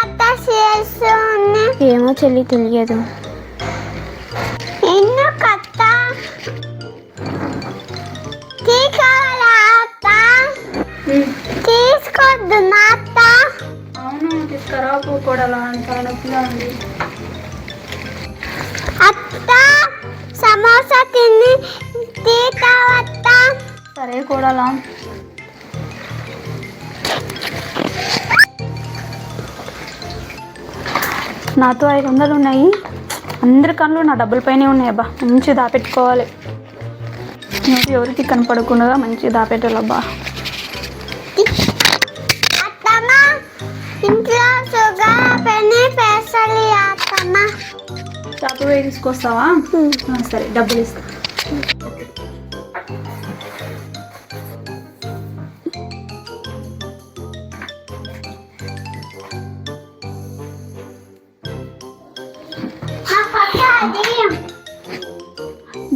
అత్త చేస్తుంది. ఏమో చెల్లి తెలియదు. ఎందుకు అత్త తీసుకోవాలా అత్త? తీసుకోవద్దు నా అత్త. అవును తీసుకురా పోకూడలా తలనొప్పిగా ఉంది. అత్త సమోసా తిని తీతావత్త. సరే కూడలా. నాతో 500 ఉన్నాయి. అందరి కళ్ళు నా డబ్బుల పైనే ఉన్నాయి. అబ్బా మంచి దాపెట్టుకోవాలి. ఎవరికి కనపడకుండా మంచి దాపెట్టాలబ్బా. అత్తమ్మ ఇంట్లో షుగర్ పెన్ని పెసలి అత్తమ్మ. షాపు పోయి తీసుకొస్తావా? సరే డబ్బులు ఇస్తా.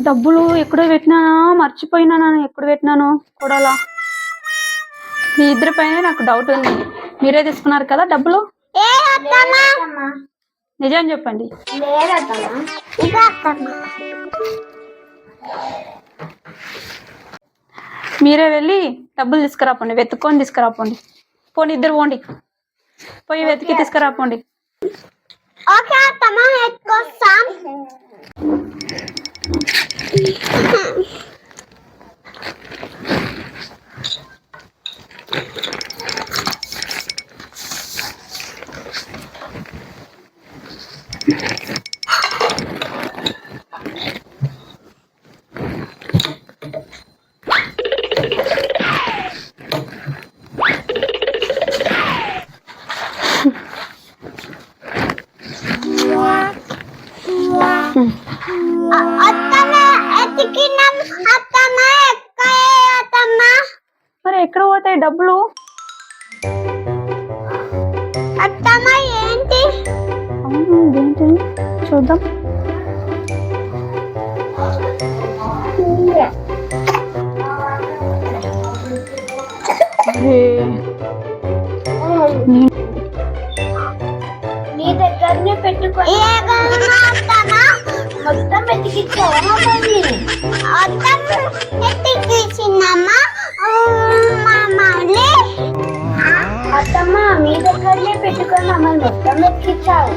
డబ్బులు ఎక్కడో పెట్టినానా, మర్చిపోయినానా? ఎక్కడ పెట్టినాను కూడాలా? మీ ఇద్దరి పైన నాకు డౌట్ ఉంది. మీరే తీసుకున్నారు కదా డబ్బులు? నిజం చెప్పండి. మీరే వెళ్ళి డబ్బులు తీసుకురాపోండి, వెతుక్కొని తీసుకురాపోండి. పోనీ ఇద్దరు పోండి, పోయి వెతికి తీసుకురాపోండి. ఓకే అత్తమ్మ ఎత్తుకొస్తాం. మరి ఎక్కడ పోతాయి డబ్బులు? అత్తమ్మ ఏంటి? ఏంటి చూద్దాం. నీ దగ్గరనే పెట్టుకో. మొత్తం ఎత్తికిచ్చిందమ్మా. అత్తమ్మ మీ దగ్గరనే పెట్టుకొని మమ్మల్ని మొత్తం ఎత్తికిచ్చావు.